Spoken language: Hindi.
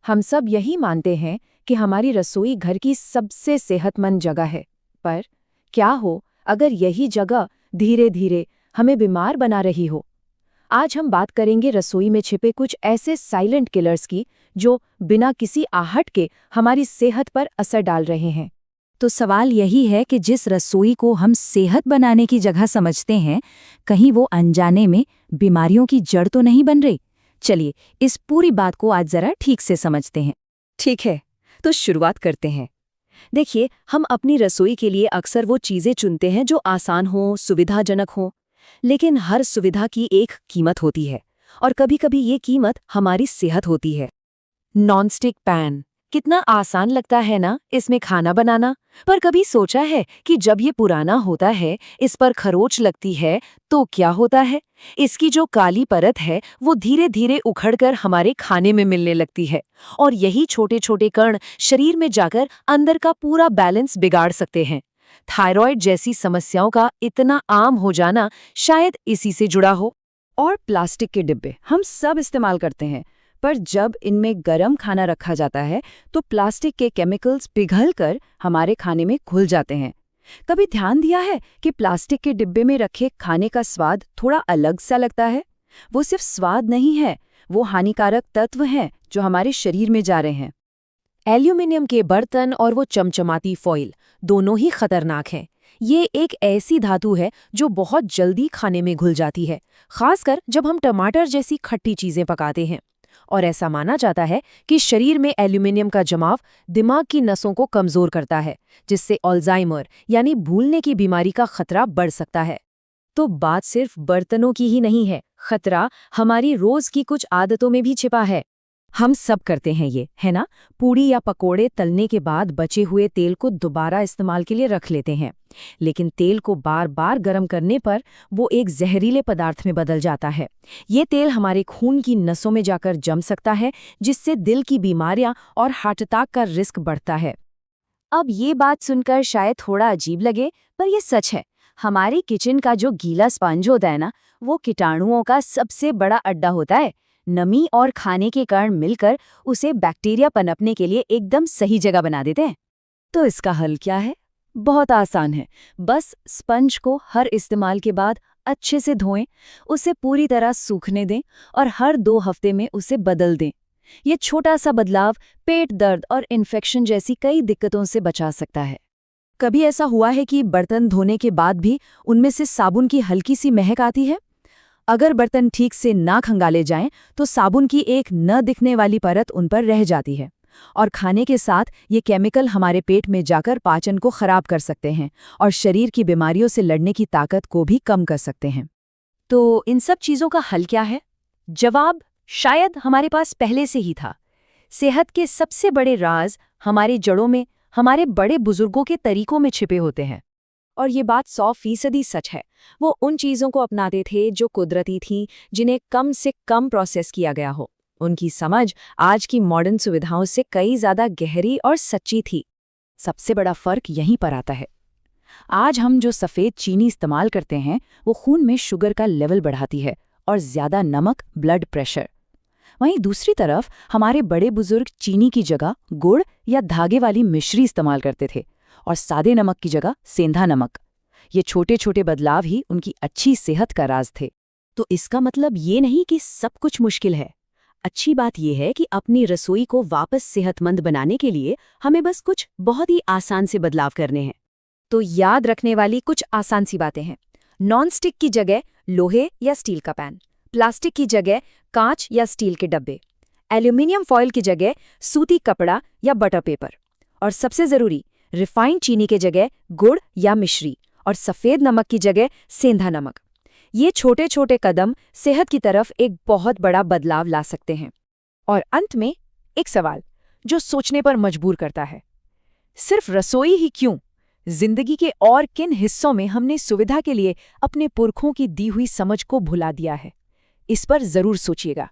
हम सब यही मानते हैं कि हमारी रसोई घर की सबसे सेहतमंद जगह है, पर क्या हो अगर यही जगह धीरे धीरे हमें बीमार बना रही हो। आज हम बात करेंगे रसोई में छिपे कुछ ऐसे साइलेंट किलर्स की जो बिना किसी आहट के हमारी सेहत पर असर डाल रहे हैं। तो सवाल यही है कि जिस रसोई को हम सेहत बनाने की जगह समझते हैं, कहीं वो अनजाने में बीमारियों की जड़ तो नहीं बन रही। चलिए इस पूरी बात को आज जरा ठीक से समझते हैं। ठीक है, तो शुरुआत करते हैं। देखिए, हम अपनी रसोई के लिए अक्सर वो चीज़ें चुनते हैं जो आसान हों, सुविधाजनक हों, लेकिन हर सुविधा की एक कीमत होती है और कभी-कभी ये कीमत हमारी सेहत होती है। नॉनस्टिक पैन कितना आसान लगता है ना इसमें खाना बनाना, पर कभी सोचा है कि जब ये पुराना होता है, इस पर खरोंच लगती है, तो क्या होता है? इसकी जो काली परत है वो धीरे धीरे उखड़कर हमारे खाने में मिलने लगती है और यही छोटे छोटे कण शरीर में जाकर अंदर का पूरा बैलेंस बिगाड़ सकते हैं। थायराइड जैसी समस्याओं का इतना आम हो जाना शायद इसी से जुड़ा हो। और प्लास्टिक के डिब्बे हम सब इस्तेमाल करते हैं, पर जब इनमें गरम खाना रखा जाता है तो प्लास्टिक के केमिकल्स पिघलकर हमारे खाने में घुल जाते हैं। कभी ध्यान दिया है कि प्लास्टिक के डिब्बे में रखे खाने का स्वाद थोड़ा अलग सा लगता है? वो सिर्फ स्वाद नहीं है, वो हानिकारक तत्व हैं जो हमारे शरीर में जा रहे हैं। एल्यूमिनियम के बर्तन और वो चमचमाती फॉइल दोनों ही खतरनाक हैं। ये एक ऐसी धातु है जो बहुत जल्दी खाने में घुल जाती है, खासकर जब हम टमाटर जैसी खट्टी चीजें पकाते हैं। और ऐसा माना जाता है कि शरीर में एल्यूमिनियम का जमाव दिमाग की नसों को कमजोर करता है, जिससे अल्जाइमर यानी भूलने की बीमारी का खतरा बढ़ सकता है। तो बात सिर्फ बर्तनों की ही नहीं है, खतरा हमारी रोज की कुछ आदतों में भी छिपा है। हम सब करते हैं ये, है ना? पूड़ी या पकोड़े तलने के बाद बचे हुए तेल को दोबारा इस्तेमाल के लिए रख लेते हैं, लेकिन तेल को बार बार गर्म करने पर वो एक जहरीले पदार्थ में बदल जाता है। ये तेल हमारे खून की नसों में जाकर जम सकता है, जिससे दिल की बीमारियां और हार्ट अटैक का रिस्क बढ़ता है। अब ये बात सुनकर शायद थोड़ा अजीब लगे, पर ये सच है। हमारी किचन का जो गीला स्पंज होता है ना, वो कीटाणुओं का सबसे बड़ा अड्डा होता है। नमी और खाने के कण मिलकर उसे बैक्टीरिया पनपने के लिए एकदम सही जगह बना देते हैं। तो इसका हल क्या है? बहुत आसान है। बस स्पंज को हर इस्तेमाल के बाद अच्छे से धोएं, उसे पूरी तरह सूखने दें और हर 2 हफ्ते में उसे बदल दें। ये छोटा सा बदलाव पेट दर्द और इन्फेक्शन जैसी कई दिक्कतों से बचा सकता है। कभी ऐसा हुआ है कि बर्तन धोने के बाद भी उनमें से साबुन की हल्की सी महक आती है? अगर बर्तन ठीक से ना खंगाले जाएं, तो साबुन की एक न दिखने वाली परत उन पर रह जाती है और खाने के साथ ये केमिकल हमारे पेट में जाकर पाचन को खराब कर सकते हैं और शरीर की बीमारियों से लड़ने की ताकत को भी कम कर सकते हैं। तो इन सब चीज़ों का हल क्या है? जवाब शायद हमारे पास पहले से ही था। सेहत के सबसे बड़े राज हमारी जड़ों में, हमारे बड़े बुजुर्गों के तरीकों में छिपे होते हैं। और ये बात 100% सच है। वो उन चीज़ों को अपनाते थे जो कुदरती थीं, जिन्हें कम से कम प्रोसेस किया गया हो। उनकी समझ आज की मॉडर्न सुविधाओं से कई ज़्यादा गहरी और सच्ची थी। सबसे बड़ा फ़र्क यहीं पर आता है। आज हम जो सफ़ेद चीनी इस्तेमाल करते हैं, वो खून में शुगर का लेवल बढ़ाती है और ज़्यादा नमक ब्लड प्रेशर। वहीं दूसरी तरफ हमारे बड़े बुजुर्ग चीनी की जगह गुड़ या धागे वाली मिश्री इस्तेमाल करते थे और सादे नमक की जगह सेंधा नमक। ये छोटे छोटे बदलाव ही उनकी अच्छी सेहत का राज थे। तो इसका मतलब ये नहीं कि सब कुछ मुश्किल है। अच्छी बात यह है कि अपनी रसोई को वापस सेहतमंद बनाने के लिए हमें बस कुछ बहुत ही आसान से बदलाव करने हैं। तो याद रखने वाली कुछ आसान सी बातें हैं। नॉन-स्टिक की जगह लोहे या स्टील का पैन, प्लास्टिक की जगह कांच या स्टील के डब्बे, एल्यूमिनियम फॉइल की जगह सूती कपड़ा या बटर पेपर, और सबसे ज़रूरी रिफाइंड चीनी के जगह गुड़ या मिश्री और सफ़ेद नमक की जगह सेंधा नमक। ये छोटे छोटे कदम सेहत की तरफ एक बहुत बड़ा बदलाव ला सकते हैं। और अंत में एक सवाल जो सोचने पर मजबूर करता है, सिर्फ रसोई ही क्यों? जिंदगी के और किन हिस्सों में हमने सुविधा के लिए अपने पुरखों की दी हुई समझ को भुला दिया है? इस पर जरूर सोचिएगा।